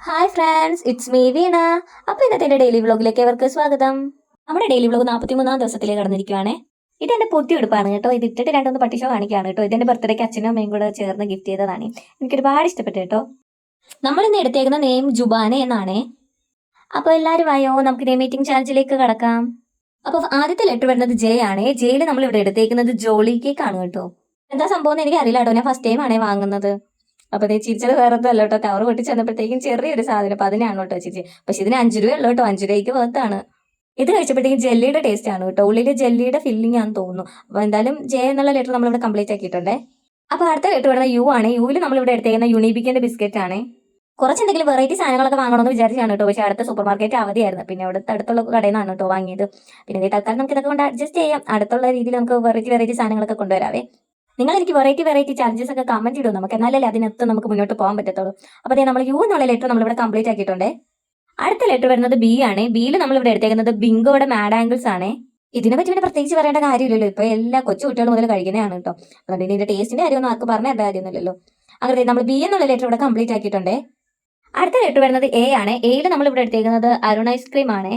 Hi friends, it's me വീണ. അപ്പോൾ ഇന്നത്തെ എൻ്റെ ഡെയിലി വ്ളോഗിലേക്ക് അവർക്ക് സ്വാഗതം. നമ്മുടെ ഡെയിലി വ്ളോഗ് 43-ാം ദിവസത്തിലേക്ക് കടന്നിരിക്കുകയാണ്. ഇതെൻ്റെ പുതിയ ഉടുപ്പാണ് കേട്ടോ. ഇത് ഇട്ടിട്ട് രണ്ടൊന്ന് പട്ടിഷോ കാണിക്കുകയാണ് കേട്ടോ. ഇതെൻ്റെ ബർത്ത്ഡേക്ക് അച്ഛനും അമ്മയും കൂടെ ചേർന്ന് ഗിഫ്റ്റ് ചെയ്തതാണ്. എനിക്ക് ഒരുപാട് ഇഷ്ടപ്പെട്ടു കേട്ടോ. നമ്മളിന്ന് എടുത്തേക്കുന്ന നെയിം ജുബാന എന്നാണ്. അപ്പോൾ എല്ലാവരും ആയോ, നമുക്ക് നെയിം മീറ്റിംഗ് ചാലഞ്ചിലേക്ക് കടക്കാം. അപ്പോൾ ആദ്യത്തെ ലെറ്റർ വരുന്നത് ജെ ആണ്. ജെയിൽ നമ്മൾ ഇവിടെ എടുത്തേക്കുന്നത് ജോളി കേക്ക് ആണ് കേട്ടോ. എന്താ സംഭവം എന്ന് എനിക്ക് അറിയില്ല കേട്ടോ. ഞാൻ ഫസ്റ്റ് ടൈം ആണേ വാങ്ങുന്നത്. അപ്പൊ അതേ ചിരിച്ചത് വേറെ അല്ലോ കേട്ടോ. ടവർ പൊട്ടി ചെന്നപ്പോഴത്തേക്കും ചെറിയൊരു സാധനം. അപ്പൊ അതിനാണ് കേട്ടോ ചിരിച്ച്. പക്ഷെ ഇതിന് 5 രൂപ ഉള്ളൂ കേട്ടോ. 5 രൂപയ്ക്ക് വേർത്താണ്. ഇത് കഴിച്ചപ്പോഴത്തേക്കും ജെല്ലിയുടെ ടേസ്റ്റ് ആണ് കേട്ടോ. ഉള്ളിൽ ജെല്ലിയുടെ ഫില്ലിംഗ് ആണെന്ന് തോന്നുന്നു. അപ്പൊ എന്തായാലും ജെ എന്നുള്ള ലെറ്റർ നമ്മളിവിടെ കംപ്ലീറ്റ് ആക്കിയിട്ടുണ്ടേ. അപ്പൊ അടുത്ത ലെറ്റർ വരുന്ന യു ആണ്. യുവിൽ നമ്മളിവിടെ എടുത്തേക്കുന്ന യുണീബിക്കിന്റെ ബിസ്ക്കറ്റ് ആണ്. കുറച്ച് എന്തെങ്കിലും വെറൈറ്റി സാധനങ്ങളൊക്കെ വാങ്ങണമെന്ന് വിചാരിച്ചാണ് കേട്ടോ. പക്ഷേ അടുത്ത സൂപ്പർ മാർക്കറ്റ് അവധിയായിരുന്നു. പിന്നെ അവിടുത്തെ അടുത്തുള്ള കടയിൽ നിന്നാണ് കേട്ടോ വാങ്ങിയത്. പിന്നെ തൽക്കാലം നമുക്ക് ഇതൊക്കെ കൊണ്ട് അഡ്ജസ്റ്റ് ചെയ്യാം. അടുത്തുള്ള രീതിയിൽ നമുക്ക് വെറൈറ്റി സാധനങ്ങളൊക്കെ കൊണ്ടുവരാവേ. നിങ്ങൾ എനിക്ക് വെറൈറ്റി ചാർജസ് ഒക്കെ കമന്റ് ഇടും. നമുക്ക് എന്നാലല്ലേ അതിനകത്ത് നമുക്ക് മുന്നോട്ട് പോകാൻ പറ്റത്തുള്ളൂ. അപ്പോൾ അതേ നമ്മൾ യു എന്നുള്ള ലെറ്റർ നമ്മളിവിടെ കംപ്ലീറ്റ് ആക്കിയിട്ടുണ്ട്. അടുത്ത ലെറ്റർ വരുന്നത് ബി ആണ്. ബിയിൽ നമ്മളിവിടെ എടുത്തേക്കുന്നത് ബിങ്കോയുടെ മാഡ് ആംഗിൾസ് ആണ്. ഇതിനെ പറ്റി പിന്നെ പ്രത്യേകിച്ച് പറയേണ്ട കാര്യമില്ലല്ലോ. ഇപ്പൊ എല്ലാ കൊച്ചു കുട്ടികളും മുതൽ കഴിക്കുന്നതാണ് കേട്ടോ. അതുകൊണ്ട് ഇതിന്റെ ടേസ്റ്റിന്റെ കാര്യമൊന്നും ആർക്ക് പറഞ്ഞ കാര്യമൊന്നുമില്ലല്ലോ. അങ്ങനെ നമ്മൾ ബി എന്നുള്ള ലെറ്റർ ഇവിടെ കംപ്ലീറ്റ് ആക്കിയിട്ടുണ്ട്. അടുത്ത ലെറ്റർ വരുന്നത് എ ആണ്. എയിൽ നമ്മളിവിടെ എടുത്തേക്കുന്നത് അരുൺ ഐസ്ക്രീം ആണ്.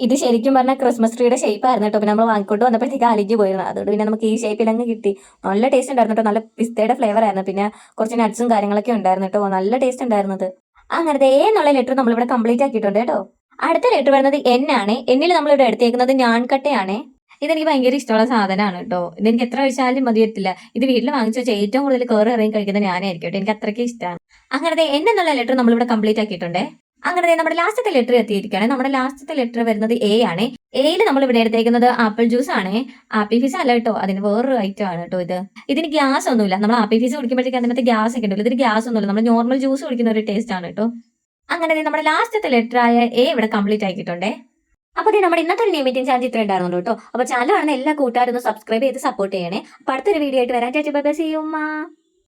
ഇത് ശരിക്കും പറഞ്ഞാൽ ക്രിസ്മസ് ട്രീയുടെ ഷേപ്പ് ആയിരുന്നു കേട്ടോ. പിന്നെ നമ്മൾ വാങ്ങിക്കൊണ്ട് വന്നപ്പോഴത്തേക്ക് അലിഞ്ഞു പോയിരുന്നു. അതുകൊണ്ട് പിന്നെ നമുക്ക് ഈ ഷേപ്പിൽ അങ്ങ് കിട്ടി. നല്ല ടേസ്റ്റ് ഉണ്ടായിരുന്നു കേട്ടോ. നല്ല പിസ്തയുടെ ഫ്ലേവർ ആയിരുന്നു. പിന്നെ കുറച്ച് നട്ട്സും കാര്യങ്ങളൊക്കെ ഉണ്ടായിരുന്നു കേട്ടോ. നല്ല ടേസ്റ്റ് ഉണ്ടായിരുന്നത്. അങ്ങനത്തെ എ എന്നുള്ള ലെറ്റർ നമ്മളിവിടെ കംപ്ലീറ്റ് ആക്കിയിട്ടുണ്ട് കേട്ടോ. അടുത്ത ലെറ്റർ വരുന്നത് എൻ ആണ്. എന്നിൽ നമ്മളിവിടെ എടുത്തേക്കുന്നത് ഞാൻകട്ടയാണ്. ഇതെനിക്ക് ഭയങ്കര ഇഷ്ടമുള്ള സാധനമാണ് കേട്ടോ. ഇതെനിക്ക് എത്ര കഴിച്ചാലും മതി വരത്തില്ല. ഇത് വീട്ടിൽ വാങ്ങിച്ചു വെച്ചാൽ ഏറ്റവും കൂടുതൽ കയറി ഇറങ്ങി കഴിക്കുന്നത് ഞാനായിരിക്കും കേട്ടോ. എനിക്ക് അത്രയ്ക്ക് ഇഷ്ടമാണ്. അങ്ങനത്തെ എൻ എന്നുള്ള ലെറ്റർ നമ്മളിവിടെ കംപ്ലീറ്റ് ആക്കിയിട്ടുണ്ട്. അങ്ങനെ നമ്മുടെ ലാസ്റ്റത്തെ ലെറ്റർ എത്തിയിരിക്കുകയാണ്. നമ്മുടെ ലാസ്റ്റത്തെ ലെറ്റർ വരുന്നത് എ ആണ്. എയിൽ നമ്മൾ ഇവിടെ എടുത്തേക്കുന്നത് ആപ്പിൾ ജ്യൂസ് ആണ്. ആപ്പിൾ ഫീസ് അല്ല കേട്ടോ, അതിന് വേറൊരു ഐറ്റം ആണ് കേട്ടോ. ഇതിന് ഗ്യാസ് ഒന്നുമില്ല. നമ്മൾ ആപ്പിൾ ഫീസ് കുടിക്കുമ്പോഴത്തേക്ക് അതിനകത്ത് ഗ്യാസ് ഒക്കെ ഉണ്ടല്ലോ. ഇതിന് ഗ്യാസ് ഒന്നുമില്ല. നമ്മൾ നോർമൽ ജ്യൂസ് കുടിക്കുന്ന ഒരു ടേസ്റ്റ് ആണ് കേട്ടോ. അങ്ങനെ നമ്മുടെ ലാസ്റ്റത്തെ ലെറ്റർ ആയ എ ഇവിടെ കംപ്ലീറ്റ് ആക്കിയിട്ടുണ്ടേ. അപ്പോൾ നമ്മുടെ ഇന്നത്തെ ഒരു നെയിം മീറ്റിംഗ് ചാർജ് ഇത്ര ഉണ്ടായിരുന്നു കേട്ടോ. അപ്പോൾ ചാനൽ കാണുന്ന എല്ലാ കൂട്ടുകാരും ഒന്ന് സബ്സ്ക്രൈബ് ചെയ്ത് സപ്പോർട്ട് ചെയ്യണേ. അപ്പോൾ അടുത്തൊരു വീഡിയോ ആയിട്ട് വരാൻ. ചേച്ചി ബൈ ബൈ, സീ യു.